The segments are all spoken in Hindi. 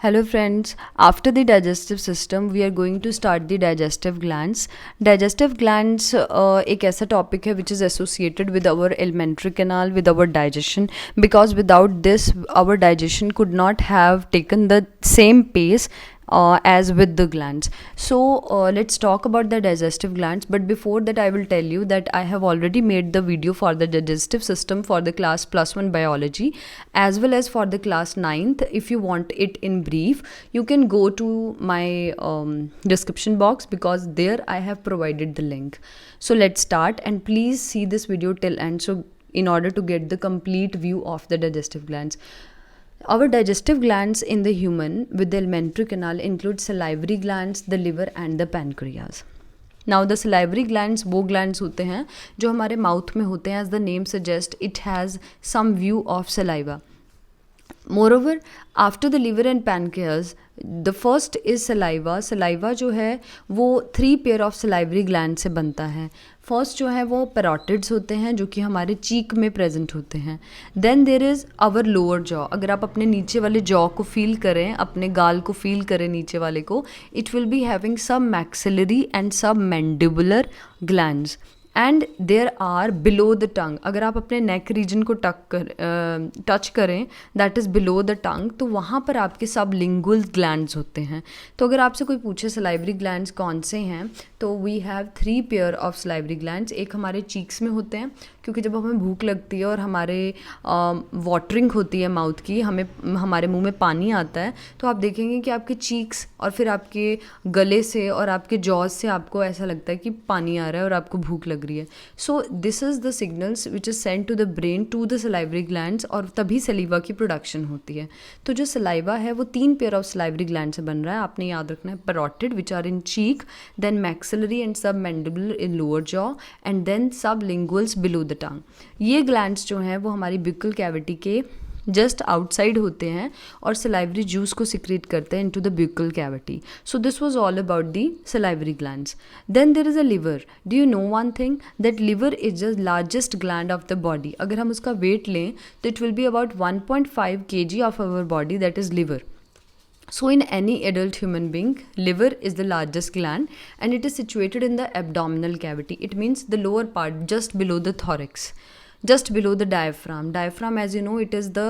Hello friends, after the digestive system we are going to start the digestive glands. Digestive glands एक ऐसा topic है which is associated with our alimentary canal, with our digestion, because without this our digestion could not have taken the same pace as with the glands. So let's talk about the digestive glands, but before that I will tell you that I have already made the video for the digestive system for the class +1 biology as well as for the class 9th. If you want it in brief, you can go to my description box because there I have provided the link. So let's start, and please see this video till end, so in order to get the complete view of the digestive glands. Our digestive glands in the human with the alimentary canal include salivary glands, the liver and the pancreas. Now the salivary glands वो glands होते हैं जो हमारे माउथ में होते हैं. As the name suggests, it has some view of saliva. Moreover, after the liver and pancreas, the first is saliva. Saliva जो है वो 3 पेयर ऑफ salivary gland से बनता है. फर्स्ट जो है वो पैरोटिड्स होते हैं जो कि हमारे चीक में प्रेजेंट होते हैं. Then there is our lower jaw. अगर आप अपने नीचे वाले जॉ को फील करें, अपने गाल को फील करें नीचे वाले को, it will be having sub maxillary and sub mandibular glands. And there are below the tongue. अगर आप अपने नेक रीजन को टच करें, that is below the tongue, तो वहाँ पर आपके सब लिंगुअल ग्लैंड्स होते हैं. तो अगर आपसे कोई पूछे सलाइवरी ग्लैंड्स कौन से हैं, तो we have 3 pair of salivary glands. एक हमारे चीक्स में होते हैं, क्योंकि जब हमें भूख लगती है और हमारे वाटरिंग होती है माउथ की, हमें हमारे मुंह में पानी आता है, तो आप देखेंगे कि आपके चीक्स और फिर आपके गले से और आपके जॉज से आपको ऐसा लगता है कि पानी आ रहा है और आपको भूख लग रही है. So this is the signals which is send to the brain to the salivary glands, और तभी सलीवा की प्रोडक्शन होती है. तो जो सलाइवा है वो 3 पेयर ऑफ सलाइवरी ग्लैंड से बन रहा है. आपने याद रखना है, parotid which are in cheek, then maxillary and sub mandibular in lower jaw, and then sub linguals below the टंग. ये ग्लैंड्स जो हैं वो हमारी ब्यूकल कैविटी के जस्ट आउटसाइड होते हैं और सलाइवरी जूस को सिक्रीट करते हैं into the buccal cavity. So this was all about the salivary glands. Then there is a liver. Do you know one thing, that liver is the largest gland of the body. अगर हम उसका वेट लें तो it will be about 1.5 kg of our body, that is liver. So in any adult human being, liver is the largest gland and it is situated in the abdominal cavity. It means the lower part, just below the thorax, just below the diaphragm. Diaphragm, as you know, it is the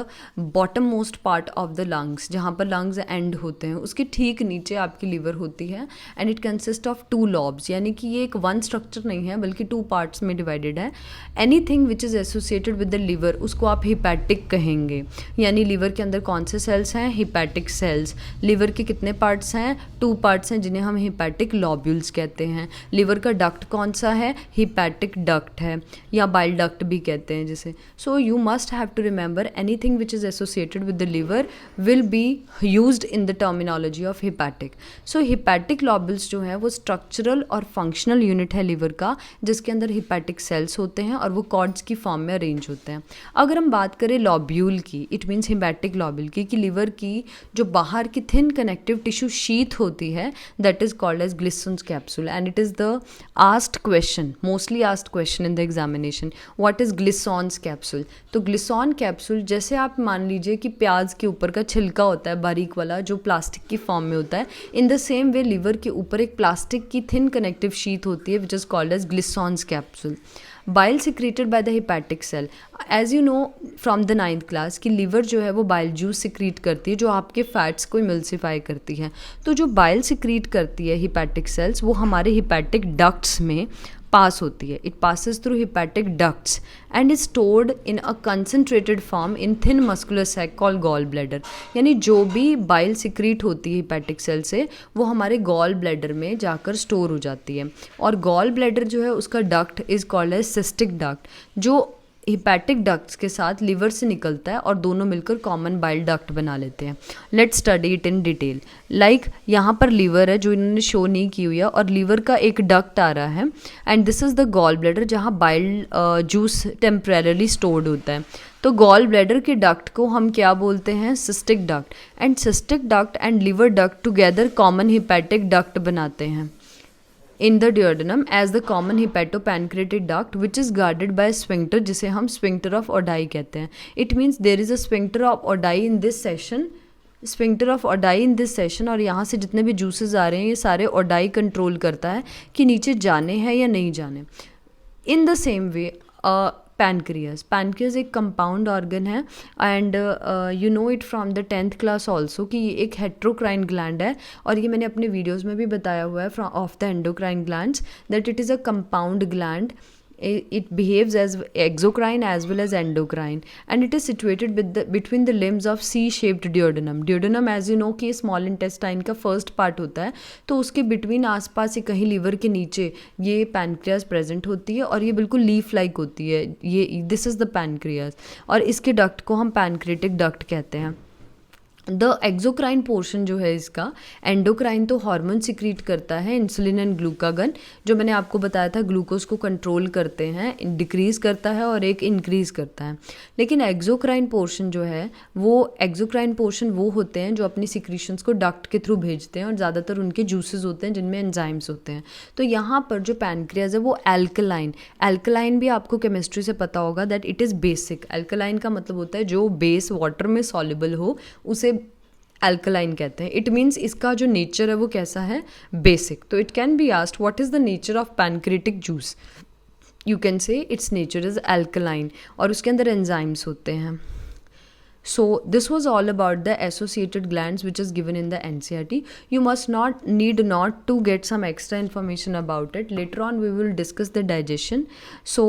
bottom most part of the lungs, जहाँ पर lungs end होते हैं, उसके ठीक नीचे आपकी liver होती है. and it consists of 2 lobes, यानी कि ये एक one structure नहीं है बल्कि 2 parts में divided है. anything which is associated with the liver उसको आप hepatic कहेंगे. यानी liver के अंदर कौन से cells हैं? hepatic cells. liver के कितने parts हैं? 2 parts हैं जिन्हें हम hepatic lobules कहते हैं. liver का duct कौन सा है? hepatic duct है, या bile duct भी कहते हैं जिसे. So you must have to remember anything which is associated with the liver will be used in the terminology of hepatic. So hepatic lobules जो है वो स्ट्रक्चरल और फंक्शनल यूनिट है लिवर का, जिसके अंदर हिपैटिक सेल्स होते हैं और वो कॉर्ड्स की फॉर्म में अरेंज होते हैं. अगर हम बात करें लॉब्यूल की, इट मीन्स हिपैटिक लॉब्यूल की, कि लिवर की जो बाहर की थिन कनेक्टिव टिश्यू शीथ होती है, that is called as Glisson's capsule. And it is the asked question, mostly asked question in the examination, what is Glisson's capsule. तो ग्लिसॉन कैप्सूल, जैसे आप मान लीजिए कि प्याज के ऊपर का छिलका होता है बारीक वाला जो प्लास्टिक की फॉर्म में होता है, in the same way liver के ऊपर एक प्लास्टिक की थिन कनेक्टिव शीट होती है which is called as Glisson's capsule. Bile secreted by the hepatic cell. As you know from the 9th class कि लिवर जो है वो बाइल जूस सिक्रीट करती है जो आपके फैट्स को इमल्सिफाई करती है. तो जो बाइल सिक्रीट करती है हिपैटिक सेल्स, वो हमारे हिपैटिक डक्ट्स में पास होती है. It passes through hepatic ducts and is stored in a concentrated form in thin muscular sac called gall bladder. यानी जो भी बाइल सिक्रीट होती है हिपैटिक सेल से, वो हमारे गॉल ब्लैडर में जाकर स्टोर हो जाती है. और गॉल ब्लैडर जो है उसका duct is called as cystic duct, जो हिपैटिक डक्ट्स के साथ लिवर से निकलता है और दोनों मिलकर कॉमन बाइल डक्ट बना लेते हैं. Let's study it in detail. Like यहाँ पर लिवर है जो इन्होंने शो नहीं की हुई है, और लिवर का एक डक्ट आ रहा है, and this is the gall bladder जहाँ बाइल जूस टेम्परेरली स्टोर्ड होता है. तो गॉल ब्लैडर के डक्ट को हम क्या बोलते हैं? Cystic duct. And cystic duct and liver duct together common hepatic duct बनाते हैं in the duodenum as the common hepatopancreatic duct which is guarded by a sphincter, जिसे हम sphincter of Oddi कहते हैं. It means there is a sphincter of Oddi in this section sphincter of Oddi in this session, और यहाँ से जितने भी जूसेस आ रहे हैं ये सारे ओडाई कंट्रोल करता है कि नीचे जाने हैं या नहीं जाने। In the same way pancreas एक कंपाउंड ऑर्गन है, and you know it from the 10th class also कि ये एक हेट्रोक्राइन ग्लैंड है, और ये मैंने अपने वीडियोज़ में भी बताया हुआ है from of the endocrine glands that it is a compound gland. It behaves as exocrine as well as endocrine, and it is situated between the limbs of C-shaped duodenum. Duodenum as you know कि small intestine का first part होता है, तो उसके between आसपास ही कहीं लीवर के नीचे ये पैनक्रियाज प्रेजेंट होती है, और ये बिल्कुल लीफ लाइक होती है. ये दिस इज़ द पैनक्रियाज, और इसके डक्ट को हम पैनक्रेटिक डक्ट कहते हैं. द एक्जोक्राइन पोर्शन जो है इसका, एंडोक्राइन तो हार्मोन सिक्रीट करता है, इंसुलिन एंड ग्लूकागन, जो मैंने आपको बताया था ग्लूकोज को कंट्रोल करते हैं, डिक्रीज़ करता है और एक इंक्रीज़ करता है. लेकिन एक्जोक्राइन पोर्शन जो है वो होते हैं जो अपनी सिक्रीशंस को डक्ट के थ्रू भेजते हैं, और ज़्यादातर उनके जूसेस होते हैं जिनमें एंजाइम्स होते हैं. तो यहाँ पर जो पैनक्रियाज है वो एल्कलाइन भी आपको केमिस्ट्री से पता होगा that it is basic. Alkaline का मतलब होता है जो बेस वाटर में सॉल्युबल हो उसे एल्कलाइन कहते हैं. इट मीन्स इसका जो नेचर है वो कैसा है, बेसिक. तो it can be asked what is the nature of pancreatic juice. You can say it's nature is alkaline, और उसके अंदर एंजाइम्स होते हैं. So this was all about the associated glands which is given in the NCERT. You must need not to get some extra information about it. Later on we will discuss the digestion. So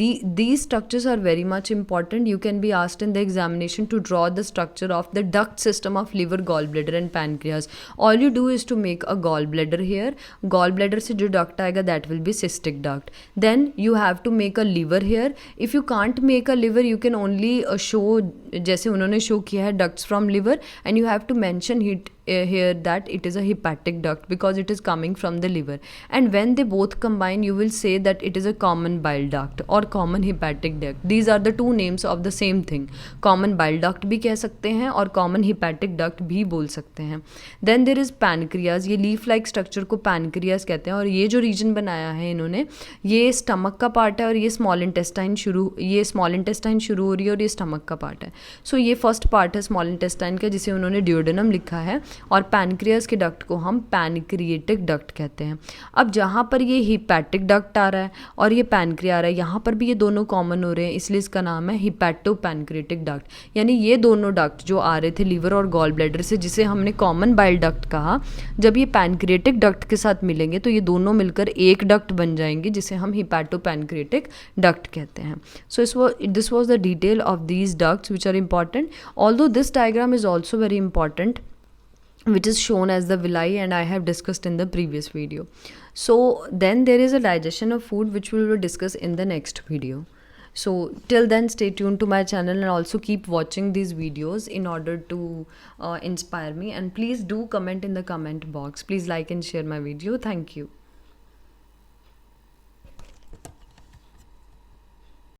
these structures are very much important. You can be asked in the examination to draw the structure of the duct system of liver, gallbladder and pancreas. All you do is to make a gallbladder here. Gallbladder से जो duct आएगा that will be cystic duct. Then you have to make a liver here. If you can't make a liver, you can only show जैसे उन्होंने शो किया है ducts from liver, and you have to mention it here that it is a hepatic duct because it is coming from the liver, and when they both combine you will say that it is a common bile duct or common hepatic duct. These are the two names of the same thing. Common bile duct भी कह सकते हैं और common hepatic duct भी बोल सकते हैं. Then there is pancreas. ये leaf like structure को pancreas कहते हैं, और ये जो region बनाया है इन्होंने, ये stomach का part है, और ये small intestine शुरू हो रही है, और ये stomach का part है. So ये first part है small intestine का जिसे उन्होंने duodenum लिखा है, और पैनक्रियाज के डक्ट को हम पैनक्रिएटिक डक्ट कहते हैं. अब जहाँ पर ये हिपैटिक डक्ट आ रहा है और ये पैनक्रिया आ रहा है, यहाँ पर भी ये दोनों कॉमन हो रहे हैं, इसलिए इसका नाम है हिपैटो पैनक्रिएटिक डक्ट. यानी ये दोनों डक्ट जो आ रहे थे लिवर और गॉल ब्लैडर से, जिसे हमने कॉमन बाइल डक्ट कहा, जब ये पैनक्रिएटिक डक्ट के साथ मिलेंगे तो ये दोनों मिलकर एक डक्ट बन जाएंगे जिसे हम हिपैटो पैनक्रिएटिक डक्ट कहते हैं. So this was the detail of these ducts which are important. Although this diagram is also very important, which is shown as the villi, and I have discussed in the previous video. So then there is a digestion of food which we will discuss in the next video. So till then stay tuned to my channel and also keep watching these videos in order to inspire me, and please do comment in the comment box. Please like and share my video. Thank you.